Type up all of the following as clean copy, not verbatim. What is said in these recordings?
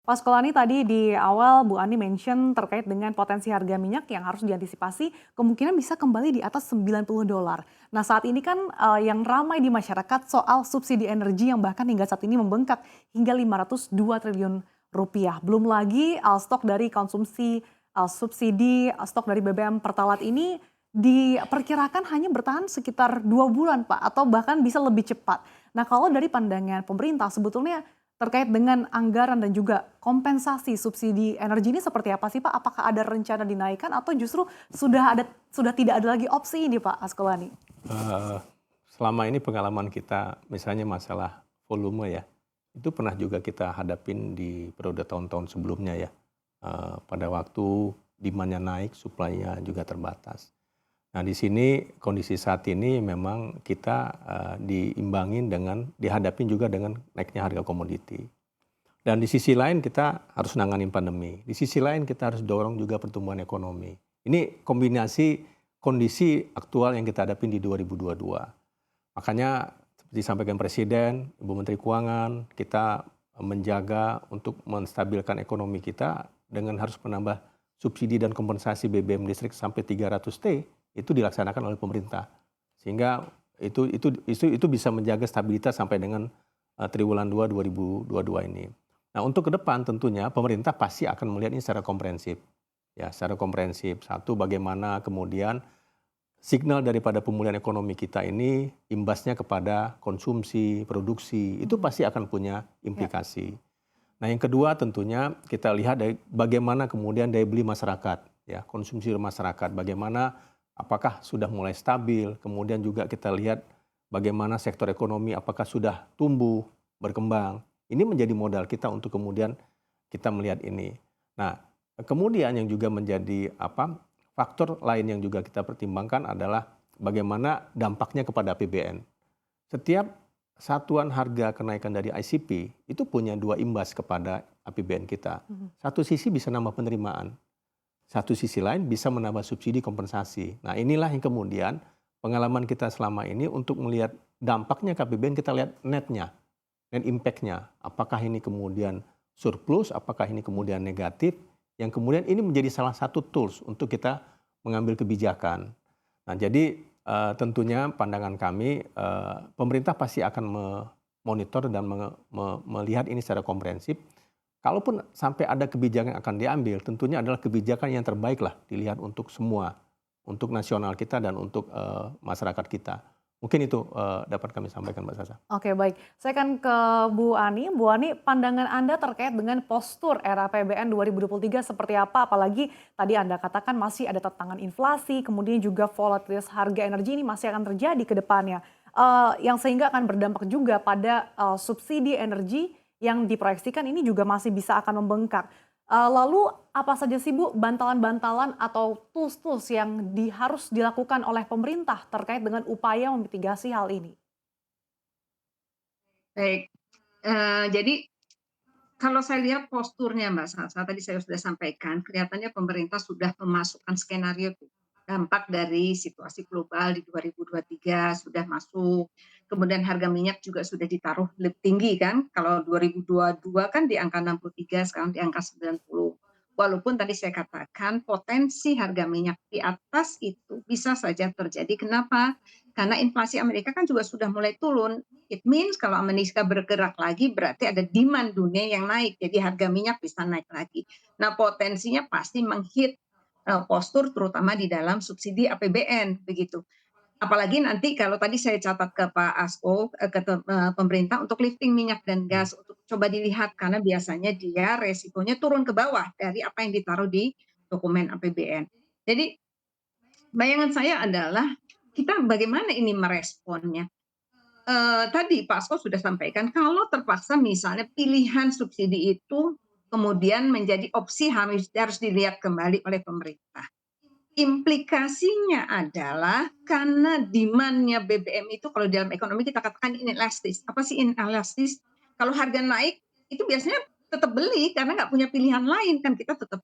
Pak Skolani tadi di awal Bu Ani mention terkait dengan potensi harga minyak yang harus diantisipasi kemungkinan bisa kembali di atas $90. Nah saat ini kan yang ramai di masyarakat soal subsidi energi yang bahkan hingga saat ini membengkak hingga 502 triliun rupiah. Belum lagi stok dari konsumsi subsidi stok dari BBM Pertalite ini diperkirakan hanya bertahan sekitar 2 bulan Pak atau bahkan bisa lebih cepat. Nah kalau dari pandangan pemerintah sebetulnya terkait dengan anggaran dan juga kompensasi subsidi energi ini seperti apa sih Pak? Apakah ada rencana dinaikkan atau justru sudah tidak ada lagi opsi ini Pak Askolani? Eee, Selama ini pengalaman kita misalnya masalah volume ya, itu pernah juga kita hadapin di periode tahun-tahun sebelumnya ya. Pada waktu demand-nya naik, supply-nya juga terbatas. Nah di sini kondisi saat ini memang kita, diimbangin dengan dihadapin juga dengan naiknya harga komoditi. Dan di sisi lain kita harus nanganin pandemi, di sisi lain kita harus dorong juga pertumbuhan ekonomi. Ini kombinasi kondisi aktual yang kita hadapi di 2022. Makanya seperti disampaikan Presiden, Ibu Menteri Keuangan, kita menjaga untuk menstabilkan ekonomi kita dengan harus menambah subsidi dan kompensasi BBM listrik sampai 300 T itu dilaksanakan oleh pemerintah. Sehingga itu bisa menjaga stabilitas sampai dengan triwulan 2 2022 ini. Nah, untuk ke depan tentunya pemerintah pasti akan melihat ini secara komprehensif. Ya, secara komprehensif. Satu, bagaimana kemudian signal daripada pemulihan ekonomi kita ini imbasnya kepada konsumsi, produksi, itu Mhm. pasti akan punya Ya, implikasi. Nah, yang kedua tentunya kita lihat dari bagaimana kemudian daya beli masyarakat, ya, konsumsi masyarakat, bagaimana apakah sudah mulai stabil, kemudian juga kita lihat bagaimana sektor ekonomi apakah sudah tumbuh, berkembang. Ini menjadi modal kita untuk kemudian kita melihat ini. Nah, kemudian yang juga menjadi faktor lain yang juga kita pertimbangkan adalah bagaimana dampaknya kepada APBN. Setiap satuan harga kenaikan dari ICP itu punya dua imbas kepada APBN kita. mhm. Satu sisi bisa nambah penerimaan, satu sisi lain bisa menambah subsidi kompensasi. Nah inilah yang kemudian pengalaman kita selama ini untuk melihat dampaknya ke APBN kita lihat netnya, net impact-nya. Apakah ini kemudian surplus, apakah ini kemudian negatif, yang kemudian ini menjadi salah satu tools untuk kita mengambil kebijakan. Nah jadi tentunya pandangan kami pemerintah pasti akan memonitor dan melihat ini secara komprehensif. Kalaupun sampai ada kebijakan yang akan diambil, tentunya adalah kebijakan yang terbaik lah dilihat untuk semua, untuk nasional kita dan untuk masyarakat kita. Mungkin itu dapat kami sampaikan Mbak Sasa. Oke baik, saya akan ke Bu Ani. Bu Ani, pandangan Anda terkait dengan postur era APBN 2023 seperti apa? Apalagi tadi Anda katakan masih ada tantangan inflasi, kemudian juga volatilitas harga energi ini masih akan terjadi ke depannya. Yang sehingga akan berdampak juga pada subsidi energi yang diproyeksikan ini juga masih bisa akan membengkak. Lalu apa saja sih Bu bantalan-bantalan atau tools-tools yang harus dilakukan oleh pemerintah terkait dengan upaya memitigasi hal ini? Baik, jadi kalau saya lihat posturnya Mbak Sasa, tadi saya sudah sampaikan, kelihatannya pemerintah sudah memasukkan skenario dampak dari situasi global di 2023 sudah masuk, kemudian harga minyak juga sudah ditaruh lebih tinggi kan, kalau 2022 kan di angka 63, sekarang di angka 90. Walaupun tadi saya katakan potensi harga minyak di atas itu bisa saja terjadi. Kenapa? Karena inflasi Amerika kan juga sudah mulai turun. It means kalau Amerika bergerak lagi berarti ada demand dunia yang naik, jadi harga minyak bisa naik lagi. Nah, potensinya pasti menghit postur terutama di dalam subsidi APBN begitu. Apalagi nanti kalau tadi saya catat ke Pak Asko, ke pemerintah untuk lifting minyak dan gas untuk coba dilihat karena biasanya dia resikonya turun ke bawah dari apa yang ditaruh di dokumen APBN. Jadi bayangan saya adalah kita bagaimana ini meresponnya. Tadi Pak Asko sudah sampaikan kalau terpaksa misalnya pilihan subsidi itu kemudian menjadi opsi harus dilihat kembali oleh pemerintah. Implikasinya adalah karena demand-nya BBM itu kalau dalam ekonomi kita katakan inelastis. Apa sih inelastis? Kalau harga naik itu biasanya tetap beli karena nggak punya pilihan lain kan kita tetap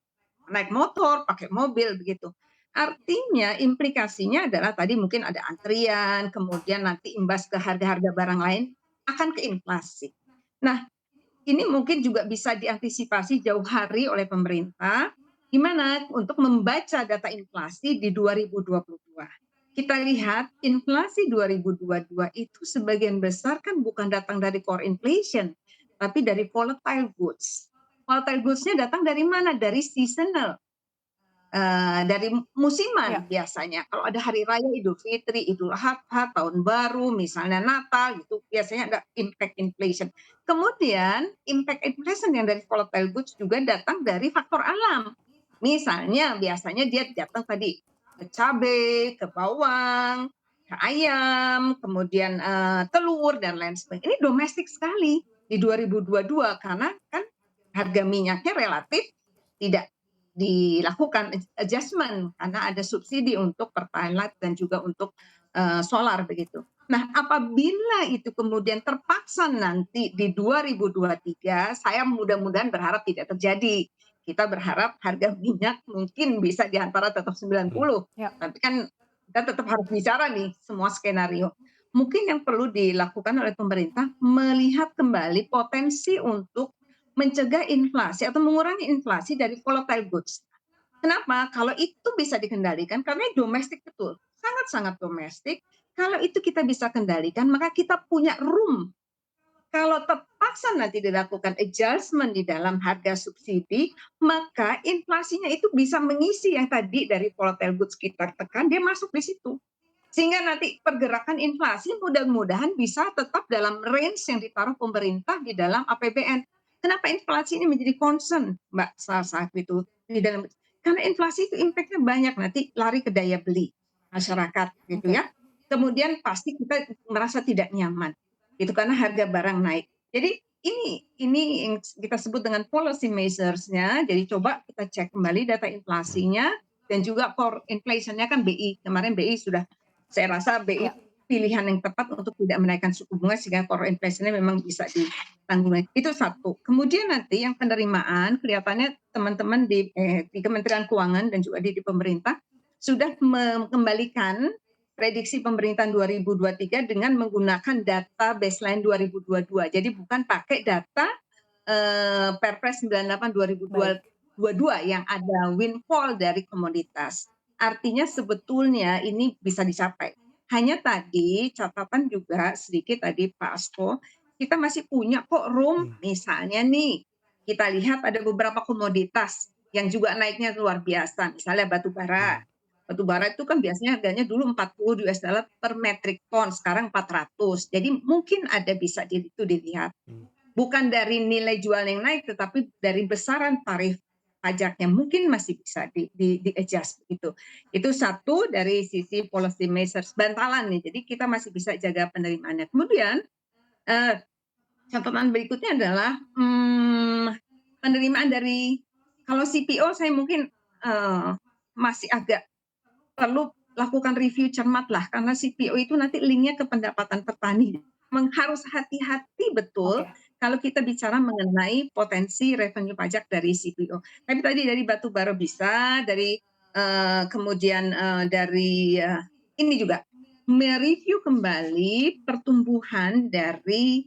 naik motor, pakai mobil begitu. Artinya implikasinya adalah tadi mungkin ada antrian, kemudian nanti imbas ke harga-harga barang lain akan ke inflasi. Nah, ini mungkin juga bisa diantisipasi jauh hari oleh pemerintah, gimana untuk membaca data inflasi di 2022. Kita lihat inflasi 2022 itu sebagian besar kan bukan datang dari core inflation, tapi dari volatile goods. Volatile goods-nya datang dari mana? Dari seasonal. Dari musiman Ya, biasanya. Kalau ada hari raya Idul Fitri, Idul Adha, Tahun Baru, misalnya Natal gitu, biasanya ada impact inflation. Kemudian impact inflation yang dari volatile goods juga datang dari faktor alam. Misalnya biasanya dia datang tadi ke cabai, ke bawang, ke ayam, kemudian telur dan lain sebagainya. Ini domestik sekali di 2022 karena kan harga minyaknya relatif tidak dilakukan adjustment karena ada subsidi untuk Pertalite dan juga untuk solar begitu. Nah, apabila itu kemudian terpaksa nanti di 2023, saya mudah-mudahan berharap tidak terjadi. Kita berharap harga minyak mungkin bisa di antara tetap Hmm. 90, ya. tapi kan kita tetap harus bicara nih semua skenario. Mungkin yang perlu dilakukan oleh pemerintah melihat kembali potensi untuk mencegah inflasi atau mengurangi inflasi dari volatile goods. Kenapa? Kalau itu bisa dikendalikan, karena domestik betul, sangat-sangat domestik. Kalau itu kita bisa kendalikan, maka kita punya room. Kalau terpaksa nanti dilakukan adjustment di dalam harga subsidi, maka inflasinya itu bisa mengisi yang tadi dari volatile goods kita tekan, dia masuk di situ. Sehingga nanti pergerakan inflasi mudah-mudahan bisa tetap dalam range yang ditaruh pemerintah di dalam APBN. Kenapa inflasi ini menjadi concern, Mbak, saat itu di dalam, karena inflasi itu impact-nya banyak, nanti lari ke daya beli masyarakat gitu Oke. ya. Kemudian pasti kita merasa tidak nyaman gitu karena harga barang naik. Jadi ini yang kita sebut dengan policy measures-nya. Jadi coba kita cek kembali data inflasinya dan juga core inflation-nya kan BI. Kemarin BI sudah, saya rasa BI Ya. pilihan yang tepat untuk tidak menaikkan suku bunga sehingga core inflation-nya memang bisa ditanggung. Itu satu. Kemudian nanti yang penerimaan kelihatannya teman-teman di Kementerian Keuangan dan juga di pemerintah sudah mengembalikan prediksi pemerintahan 2023 dengan menggunakan data baseline 2022. Jadi bukan pakai data Perpres 98 Baik. 2022 yang ada windfall dari komoditas. Artinya sebetulnya ini bisa dicapai. Hanya tadi catatan juga sedikit tadi Pak Asto, kita masih punya kok room. Misalnya nih, kita lihat ada beberapa komoditas yang juga naiknya luar biasa. Misalnya batu bara. Batu bara itu kan biasanya harganya dulu 40 US dollar per metric ton, sekarang 400. Jadi mungkin ada bisa itu dilihat. Bukan dari nilai jual yang naik, tetapi dari besaran tarif pajaknya mungkin masih bisa di adjust gitu. Itu satu dari sisi policy measures bantalan nih. Jadi kita masih bisa jaga penerimaannya. Kemudian eh, catatan berikutnya adalah penerimaan dari, kalau CPO saya mungkin masih agak perlu lakukan review cermat lah, karena CPO itu nanti linknya ke pendapatan petani. Harus hati-hati betul Oke. kalau kita bicara mengenai potensi revenue pajak dari CPO. Tapi tadi dari batu bara bisa, dari kemudian dari ini juga mereview kembali pertumbuhan dari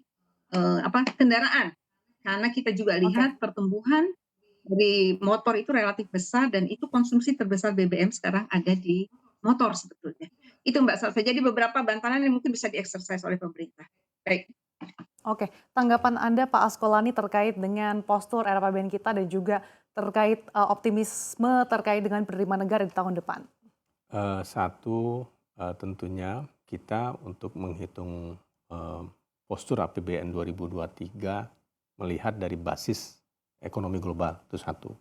kendaraan, karena kita juga Oke. lihat pertumbuhan dari motor itu relatif besar dan itu konsumsi terbesar BBM sekarang ada di motor sebetulnya. Itu Mbak Salsa. Jadi beberapa bantalan yang mungkin bisa dieksersis oleh pemerintah. Baik. Oke. Tanggapan Anda Pak Askolani terkait dengan postur RAPBN kita dan juga terkait optimisme terkait dengan penerimaan negara di tahun depan? Satu, tentunya kita untuk menghitung postur APBN 2023 melihat dari basis ekonomi global, itu satu.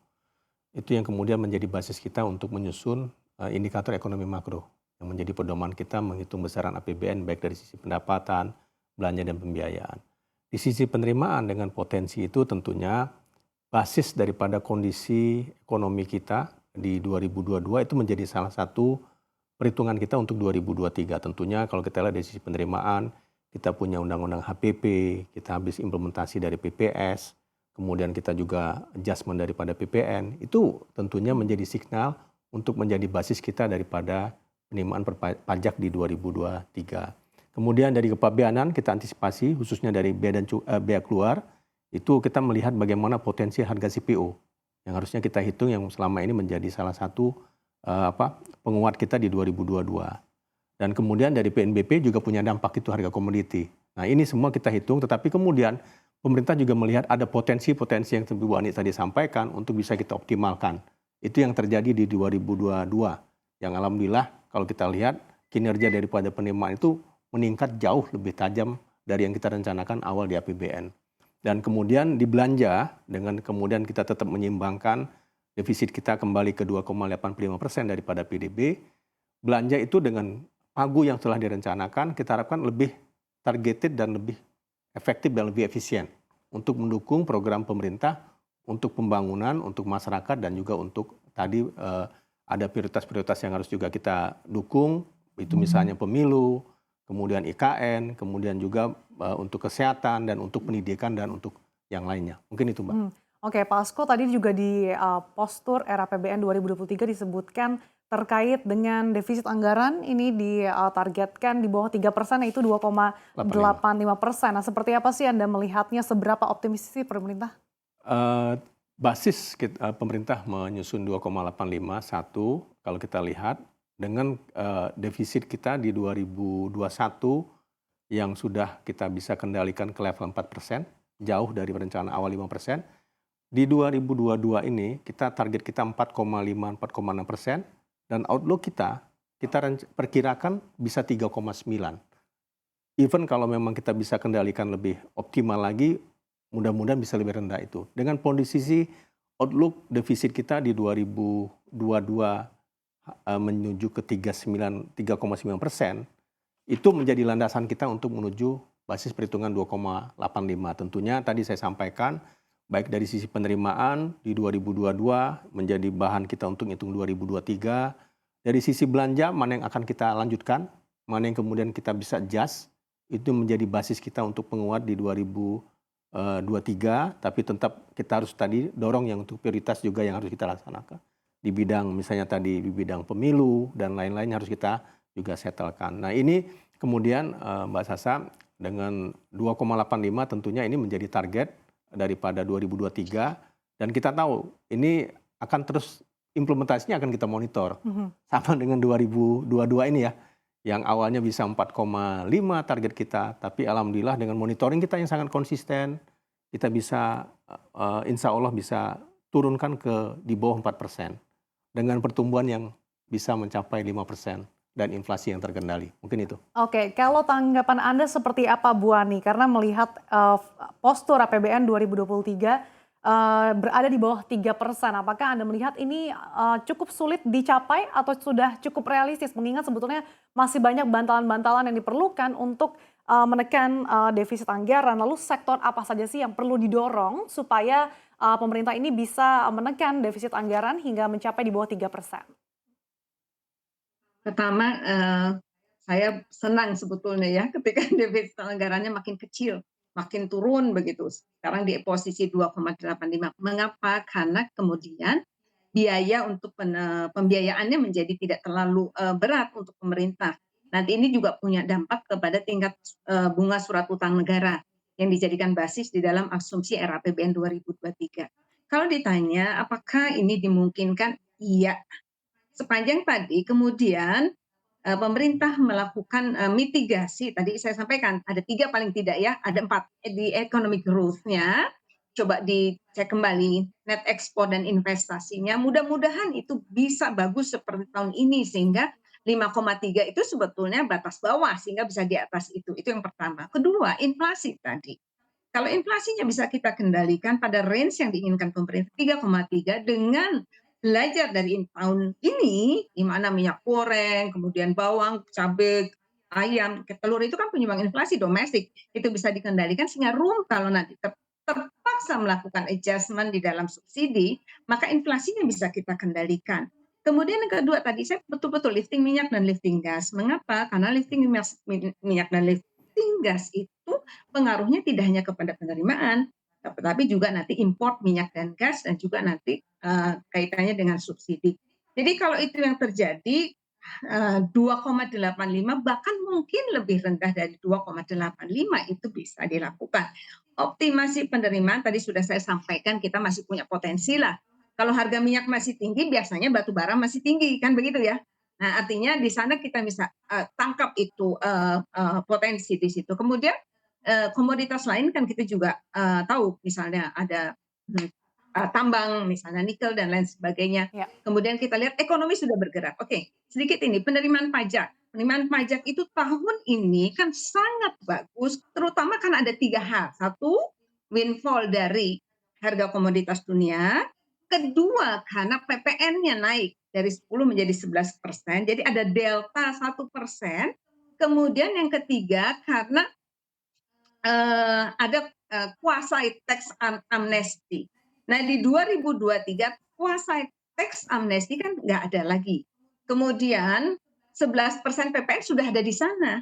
Itu yang kemudian menjadi basis kita untuk menyusun indikator ekonomi makro yang menjadi pedoman kita menghitung besaran APBN baik dari sisi pendapatan, belanja dan pembiayaan. Di sisi penerimaan dengan potensi itu tentunya basis daripada kondisi ekonomi kita di 2022 itu menjadi salah satu perhitungan kita untuk 2023. Tentunya kalau kita lihat dari sisi penerimaan, kita punya undang-undang HPP, kita habis implementasi dari PPS, kemudian kita juga adjustment daripada PPN, itu tentunya menjadi signal untuk menjadi basis kita daripada penerimaan pajak di 2023. Kemudian dari kepabeanan kita antisipasi khususnya dari bea keluar itu kita melihat bagaimana potensi harga CPO yang harusnya kita hitung yang selama ini menjadi salah satu penguat kita di 2022. Dan kemudian dari PNBP juga punya dampak itu harga komoditi. Nah ini semua kita hitung, tetapi kemudian pemerintah juga melihat ada potensi-potensi yang Bu Ani tadi sampaikan untuk bisa kita optimalkan. Itu yang terjadi di 2022. Yang alhamdulillah kalau kita lihat kinerja daripada penerimaan itu meningkat jauh lebih tajam dari yang kita rencanakan awal di APBN. Dan kemudian di belanja, dengan kemudian kita tetap menyimbangkan defisit kita kembali ke 2,85% daripada PDB, belanja itu dengan pagu yang telah direncanakan, kita harapkan lebih targeted dan lebih efektif dan lebih efisien untuk mendukung program pemerintah untuk pembangunan, untuk masyarakat, dan juga untuk tadi ada prioritas-prioritas yang harus juga kita dukung, itu misalnya pemilu, kemudian IKN, kemudian juga untuk kesehatan dan untuk pendidikan dan untuk yang lainnya. Mungkin itu, Mbak. Oke, Pak Asko tadi juga di postur RAPBN 2023 disebutkan terkait dengan defisit anggaran ini ditargetkan di bawah 3%, yaitu 2,85%. Nah, seperti apa sih Anda melihatnya, seberapa optimis sih pemerintah? Basis pemerintah menyusun 2,851 kalau kita lihat dengan defisit kita di 2021 yang sudah kita bisa kendalikan ke level 4%, jauh dari perencanaan awal 5%. Di 2022 ini target kita 4,5-4,6%, dan outlook kita perkirakan bisa 3,9. Even kalau memang kita bisa kendalikan lebih optimal lagi, mudah-mudahan bisa lebih rendah itu. Dengan posisi outlook defisit kita di 2022 menuju ke 3,9%, itu menjadi landasan kita untuk menuju basis perhitungan 2,85. Tentunya tadi saya sampaikan, baik dari sisi penerimaan di 2022 menjadi bahan kita untuk hitung 2023. Dari sisi belanja, mana yang akan kita lanjutkan, mana yang kemudian kita bisa adjust, itu menjadi basis kita untuk penguat di 2023, tapi tetap kita harus tadi dorong yang untuk prioritas juga yang harus kita laksanakan. Di bidang misalnya tadi di bidang pemilu dan lain-lain harus kita juga settlekan. Nah ini kemudian Mbak Sasa dengan 2,85 tentunya ini menjadi target daripada 2023, dan kita tahu ini akan terus implementasinya akan kita monitor. Sama dengan 2022 ini ya, yang awalnya bisa 4,5 target kita, tapi alhamdulillah dengan monitoring kita yang sangat konsisten, kita bisa insya Allah bisa turunkan ke di bawah 4%. Dengan pertumbuhan yang bisa mencapai 5% dan inflasi yang terkendali. Mungkin itu. Oke, kalau tanggapan Anda seperti apa Bu Ani? Karena melihat postur APBN 2023 berada di bawah 3%. Apakah Anda melihat ini cukup sulit dicapai atau sudah cukup realistis? Mengingat sebetulnya masih banyak bantalan-bantalan yang diperlukan untuk menekan defisit anggaran. Lalu sektor apa saja sih yang perlu didorong supaya pemerintah ini bisa menekan defisit anggaran hingga mencapai di bawah 3%? Pertama, saya senang sebetulnya ya ketika defisit anggarannya makin kecil, makin turun begitu. Sekarang di posisi 2,85. Mengapa? Karena kemudian biaya untuk pembiayaannya menjadi tidak terlalu berat untuk pemerintah. Nanti ini juga punya dampak kepada tingkat bunga surat utang negara yang dijadikan basis di dalam asumsi RAPBN 2023. Kalau ditanya apakah ini dimungkinkan? Iya, sepanjang tadi kemudian pemerintah melakukan mitigasi. Tadi saya sampaikan ada 3 paling tidak ya, ada 4 di economic growth-nya. Coba dicek kembali net ekspor dan investasinya. Mudah-mudahan itu bisa bagus seperti tahun ini sehingga 5,3 itu sebetulnya batas bawah sehingga bisa di atas itu. Itu yang pertama. Kedua, inflasi tadi. Kalau inflasinya bisa kita kendalikan pada range yang diinginkan pemerintah 3,3 dengan belajar dari tahun ini, di mana minyak goreng, kemudian bawang, cabai, ayam, telur itu kan penyumbang inflasi domestik. Itu bisa dikendalikan sehingga room kalau nanti terpaksa melakukan adjustment di dalam subsidi, maka inflasinya bisa kita kendalikan. Kemudian yang kedua tadi saya betul-betul lifting minyak dan lifting gas. Mengapa? Karena lifting minyak dan lifting gas itu pengaruhnya tidak hanya kepada penerimaan, tetapi juga nanti import minyak dan gas dan juga nanti kaitannya dengan subsidi. Jadi kalau itu yang terjadi, 2,85 bahkan mungkin lebih rendah dari 2,85 itu bisa dilakukan. Optimasi penerimaan tadi sudah saya sampaikan kita masih punya potensi lah. Kalau harga minyak masih tinggi biasanya batu bara masih tinggi kan begitu ya. Nah, artinya di sana kita bisa tangkap itu potensi di situ. Kemudian komoditas lain kan kita juga tahu misalnya ada hmm, tambang misalnya nikel dan lain sebagainya. Ya, Kemudian kita lihat ekonomi sudah bergerak. Oke, sedikit ini penerimaan pajak. Penerimaan pajak itu tahun ini kan sangat bagus, terutama kan ada 3 hal. Satu, windfall dari harga komoditas dunia. Kedua, karena PPN-nya naik dari 10 menjadi 11%. Jadi ada delta 1%. Kemudian yang ketiga, karena ada quasi tax amnesty. Nah di 2023 quasi tax amnesty kan nggak ada lagi. Kemudian 11% PPN sudah ada di sana.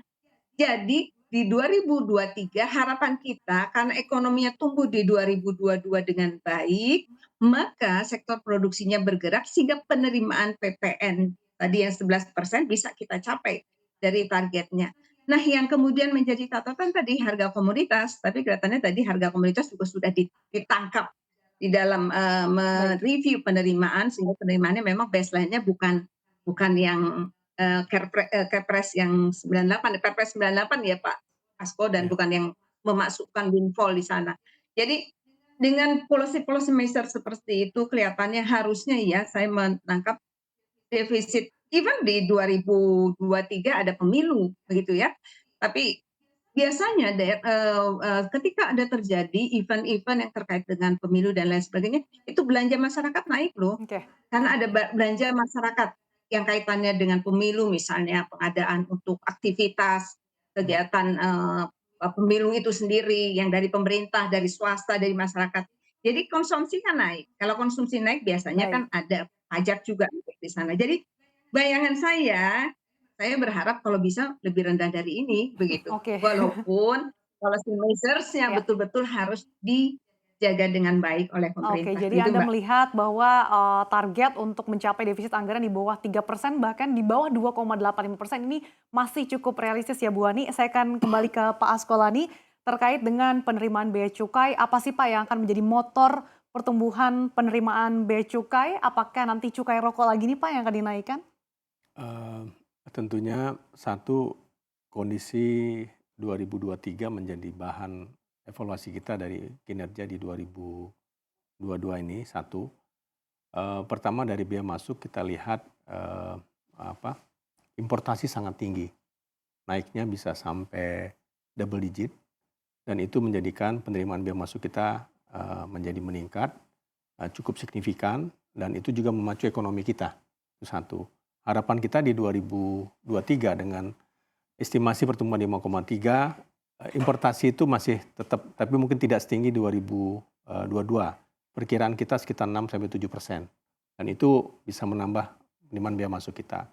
Jadi di 2023 harapan kita karena ekonominya tumbuh di 2022 dengan baik, maka sektor produksinya bergerak sehingga penerimaan PPN tadi yang 11% bisa kita capai dari targetnya. Nah, yang kemudian menjadi catatan tadi harga komoditas, tapi kelihatannya tadi harga komoditas juga sudah ditangkap di dalam baik. mereview penerimaan sehingga penerimaannya memang baseline-nya bukan bukan yang Kepres yang 98, Perpres 98 ya Pak Asko dan Ya. bukan yang memasukkan windfall di sana. Jadi dengan policy-policy measure seperti itu kelihatannya harusnya ya saya menangkap defisit even di 2023 ada pemilu begitu ya. Tapi biasanya ketika ada terjadi event-event yang terkait dengan pemilu dan lain sebagainya, itu belanja masyarakat naik loh. Oke, Karena ada belanja masyarakat yang kaitannya dengan pemilu, misalnya pengadaan untuk aktivitas, Ya. kegiatan pemilu itu sendiri, yang dari pemerintah, dari swasta, dari masyarakat. Jadi konsumsi kan naik. Kalau konsumsi naik biasanya baik. kan ada pajak juga di sana. Jadi bayangan saya berharap kalau bisa lebih rendah dari ini, begitu. Oke. Walaupun policy measures-nya Ya. betul-betul harus dijaga dengan baik oleh Oke, pemerintah. jadi Gitu, Anda Mbak. melihat bahwa, target untuk mencapai defisit anggaran di bawah 3%, bahkan di bawah 2,85% ini masih cukup realistis ya, Bu Ani. Saya akan kembali ke Pak Askolani, terkait dengan penerimaan bea cukai, apa sih Pak yang akan menjadi motor pertumbuhan penerimaan bea cukai? Apakah nanti cukai rokok lagi nih Pak yang akan dinaikkan? Eh, Tentunya satu kondisi 2023 menjadi bahan evaluasi kita dari kinerja di 2022 ini satu. Pertama dari biaya masuk kita lihat apa importasi sangat tinggi, naiknya bisa sampai double digit dan itu menjadikan penerimaan biaya masuk kita menjadi meningkat cukup signifikan dan itu juga memacu ekonomi kita. Itu satu. Harapan kita di 2023 dengan estimasi pertumbuhan 5,3, importasi itu masih tetap, tapi mungkin tidak setinggi 2022. Perkiraan kita sekitar 6-7%. Dan itu bisa menambah penerimaan biaya masuk kita.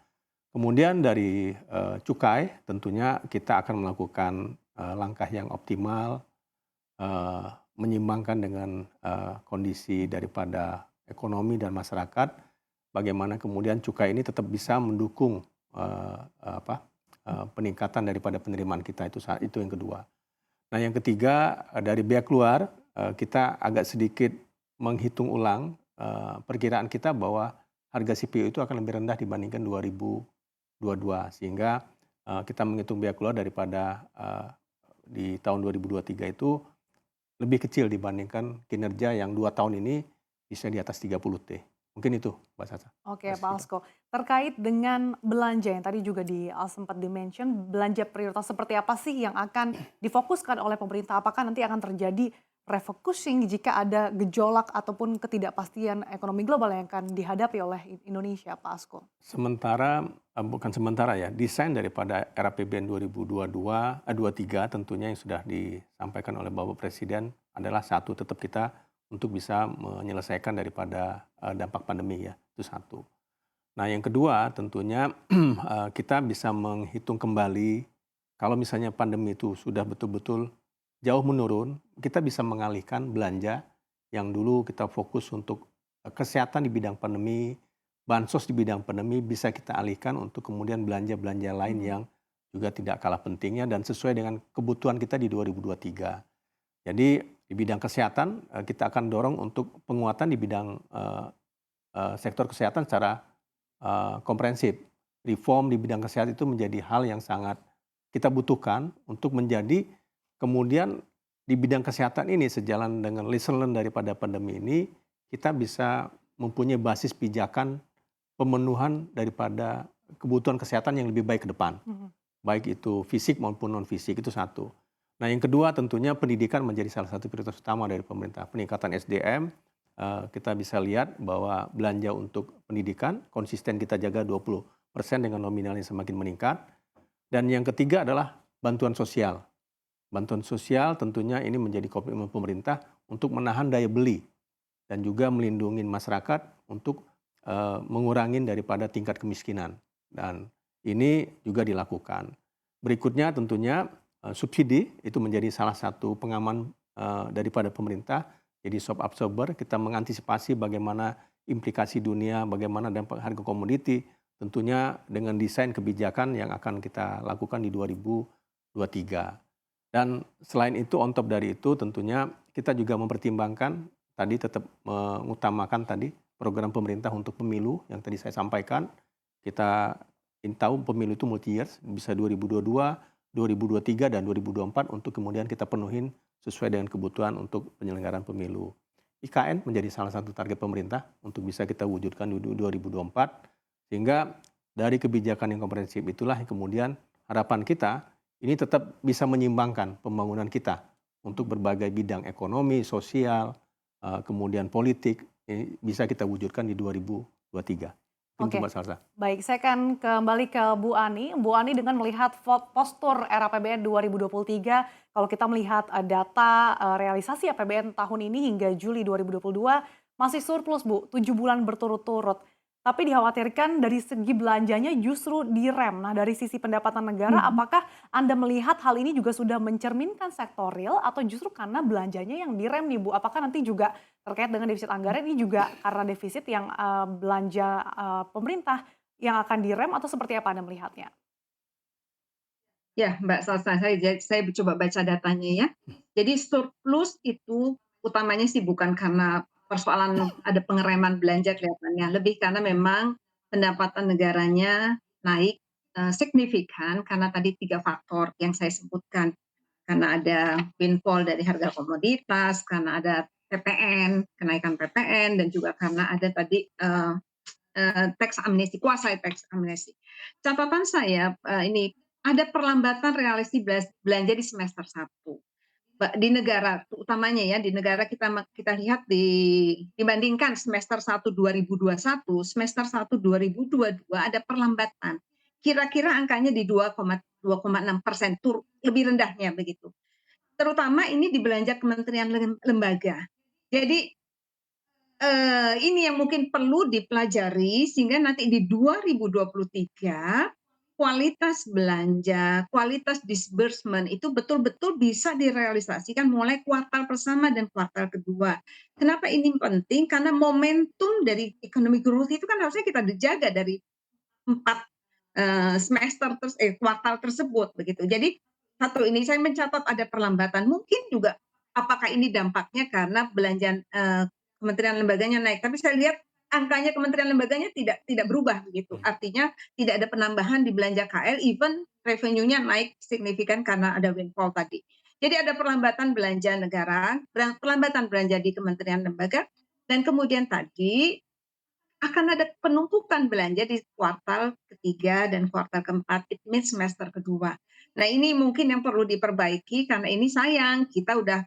Kemudian dari cukai, tentunya kita akan melakukan langkah yang optimal, menyeimbangkan dengan kondisi daripada ekonomi dan masyarakat, bagaimana kemudian cukai ini tetap bisa mendukung peningkatan daripada penerimaan kita, itu yang kedua. Nah yang ketiga dari biaya keluar kita agak sedikit menghitung ulang perkiraan kita bahwa harga CPO itu akan lebih rendah dibandingkan 2022 sehingga kita menghitung biaya keluar daripada di tahun 2023 itu lebih kecil dibandingkan kinerja yang 2 tahun ini bisa di atas 30T. Mungkin itu, Mbak Sasa. Oke, Pak Asko. Terkait dengan belanja yang tadi juga sempat di-mention, belanja prioritas seperti apa sih yang akan difokuskan oleh pemerintah? Apakah nanti akan terjadi refocusing jika ada gejolak ataupun ketidakpastian ekonomi global yang akan dihadapi oleh Indonesia, Pak Asko? Sementara, bukan sementara ya, desain daripada RAPBN 2023 tentunya yang sudah disampaikan oleh Bapak Presiden adalah satu, tetap kita untuk bisa menyelesaikan daripada dampak pandemi ya, itu satu. Nah yang kedua tentunya kita bisa menghitung kembali kalau misalnya pandemi itu sudah betul-betul jauh menurun, kita bisa mengalihkan belanja yang dulu kita fokus untuk kesehatan di bidang pandemi, bansos di bidang pandemi bisa kita alihkan untuk kemudian belanja-belanja lain yang juga tidak kalah pentingnya dan sesuai dengan kebutuhan kita di 2023. Jadi di bidang kesehatan kita akan dorong untuk penguatan di bidang sektor kesehatan secara komprehensif. Reform di bidang kesehatan itu menjadi hal yang sangat kita butuhkan untuk menjadi kemudian di bidang kesehatan ini sejalan dengan lesson learned daripada pandemi ini kita bisa mempunyai basis pijakan pemenuhan daripada kebutuhan kesehatan yang lebih baik ke depan. Baik itu fisik maupun non-fisik, itu satu. Nah yang kedua tentunya pendidikan menjadi salah satu prioritas utama dari pemerintah. Peningkatan SDM, kita bisa lihat bahwa belanja untuk pendidikan konsisten kita jaga 20% dengan nominal yang semakin meningkat. Dan yang ketiga adalah bantuan sosial. Bantuan sosial tentunya ini menjadi komitmen pemerintah untuk menahan daya beli dan juga melindungi masyarakat untuk mengurangi daripada tingkat kemiskinan. Dan ini juga dilakukan. Berikutnya tentunya subsidi itu menjadi salah satu pengaman daripada pemerintah. Jadi shock absorber, kita mengantisipasi bagaimana implikasi dunia, bagaimana dampak harga komoditi, tentunya dengan desain kebijakan yang akan kita lakukan di 2023. Dan selain itu, on top dari itu tentunya kita juga mempertimbangkan, tadi tetap mengutamakan tadi program pemerintah untuk pemilu yang tadi saya sampaikan. Kita tahu pemilu itu multi years, bisa 2022, 2023 dan 2024 untuk kemudian kita penuhin sesuai dengan kebutuhan untuk penyelenggaraan pemilu. IKN menjadi salah satu target pemerintah untuk bisa kita wujudkan di 2024, sehingga dari kebijakan yang komprehensif itulah yang kemudian harapan kita ini tetap bisa menyimbangkan pembangunan kita untuk berbagai bidang ekonomi, sosial, kemudian politik, ini bisa kita wujudkan di 2023. Oke, Mbak Salsa. baik, saya akan kembali ke Bu Ani. Bu Ani dengan melihat postur RAPBN 2023, kalau kita melihat data realisasi APBN tahun ini hingga Juli 2022 masih surplus Bu, 7 bulan berturut-turut. Tapi dikhawatirkan dari segi belanjanya justru direm. Nah dari sisi pendapatan negara, apakah Anda melihat hal ini juga sudah mencerminkan sektor real atau justru karena belanjanya yang direm nih Bu? Apakah nanti juga terkait dengan defisit anggaran ini juga karena defisit yang belanja pemerintah yang akan direm atau seperti apa Anda melihatnya? Ya, Mbak Salsa, saya coba baca datanya ya. Jadi surplus itu utamanya sih bukan karena persoalan ada pengereman belanja kelihatannya, lebih karena memang pendapatan negaranya naik signifikan karena tadi 3 faktor yang saya sebutkan. Karena ada windfall dari harga komoditas, karena ada PPN, kenaikan PPN, dan juga karena ada tadi tax amnesty, kuasa tax amnesty. Catatan saya ini ada perlambatan realisasi belanja di semester 1 di negara, utamanya ya di negara kita lihat dibandingkan semester 1 2021, semester 1 2022 ada perlambatan. Kira-kira angkanya di 2,6%, lebih rendahnya begitu. Terutama ini di belanja kementerian lembaga. Jadi ini yang mungkin perlu dipelajari sehingga nanti di 2023 kualitas belanja, kualitas disbursement itu betul-betul bisa direalisasikan mulai kuartal pertama dan kuartal kedua. Kenapa ini penting? Karena momentum dari economic growth itu kan harusnya kita dijaga dari 4 kuartal tersebut begitu. Jadi satu ini saya mencatat ada perlambatan. Mungkin juga apakah ini dampaknya karena belanjaan kementerian lembaganya naik. Tapi saya lihat angkanya kementerian lembaganya tidak berubah begitu. Artinya tidak ada penambahan di belanja KL, even revenue-nya naik signifikan karena ada windfall tadi. Jadi ada perlambatan belanja negara, perlambatan belanja di kementerian lembaga, dan kemudian tadi akan ada penumpukan belanja di kuartal ketiga dan kuartal keempat, it means semester kedua. Nah ini mungkin yang perlu diperbaiki karena ini sayang kita udah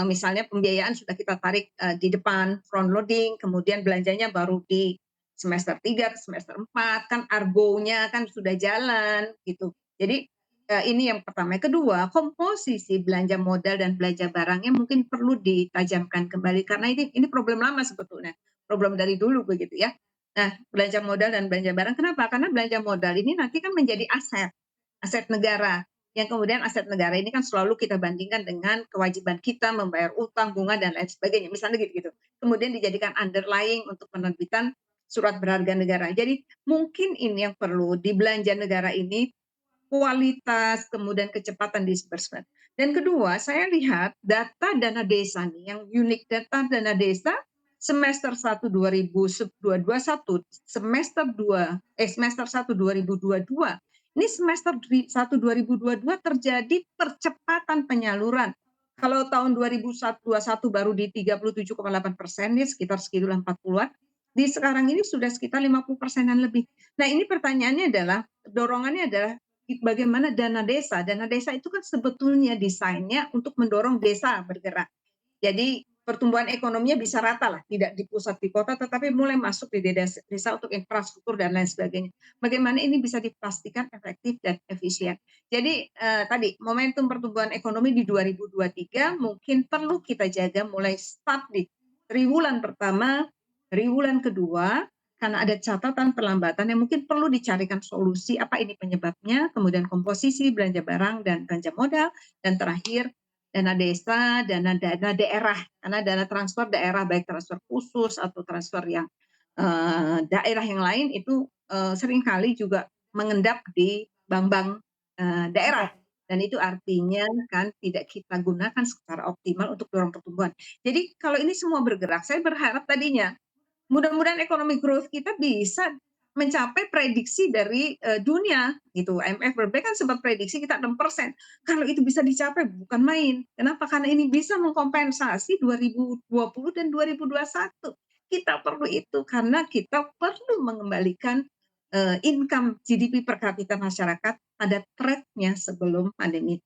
misalnya pembiayaan sudah kita tarik di depan front loading, kemudian belanjanya baru di semester 3, semester 4, kan argonya kan sudah jalan gitu. Jadi ini yang pertama. Yang kedua, komposisi belanja modal dan belanja barangnya mungkin perlu ditajamkan kembali karena ini problem lama sebetulnya, problem dari dulu begitu ya. Nah, belanja modal dan belanja barang kenapa? Karena belanja modal ini nanti kan menjadi aset negara. Yang kemudian aset negara ini kan selalu kita bandingkan dengan kewajiban kita membayar utang, bunga dan lain sebagainya. Misalnya gitu-gitu. Kemudian dijadikan underlying untuk penerbitan surat berharga negara. Jadi mungkin ini yang perlu di belanja negara ini kualitas, kemudian kecepatan disbursement. Dan kedua, saya lihat data dana desa nih, yang unik data dana desa semester 1 2021, semester 1 2022. Ini semester 1 2022 terjadi percepatan penyaluran. Kalau tahun 2021 baru di 37,8%, ini sekitar segitu 40-an. Di sekarang ini sudah sekitar 50%-an lebih. Nah, ini pertanyaannya adalah, dorongannya adalah bagaimana dana desa. Dana desa itu kan sebetulnya desainnya untuk mendorong desa bergerak. Jadi pertumbuhan ekonominya bisa rata lah, tidak di pusat di kota, tetapi mulai masuk di desa, desa untuk infrastruktur dan lain sebagainya. Bagaimana ini bisa dipastikan efektif dan efisien. Jadi tadi momentum pertumbuhan ekonomi di 2023 mungkin perlu kita jaga mulai start di triwulan pertama, triwulan kedua, karena ada catatan perlambatan yang mungkin perlu dicarikan solusi apa ini penyebabnya, kemudian komposisi belanja barang dan belanja modal, dan terakhir dana desa, dana daerah, karena dana transfer daerah baik transfer khusus atau transfer yang daerah yang lain itu seringkali juga mengendap di bank-bank Oke. daerah, dan itu artinya kan tidak kita gunakan secara optimal untuk dorong pertumbuhan. Jadi kalau ini semua bergerak, saya berharap tadinya mudah-mudahan ekonomi growth kita bisa mencapai prediksi dari dunia gitu. IMF World Bank kan sempat prediksi kita 6%. Kalau itu bisa dicapai bukan main. Kenapa? Karena ini bisa mengkompensasi 2020 dan 2021. Kita perlu itu karena kita perlu mengembalikan income GDP per kapita masyarakat pada track-nya sebelum pandemi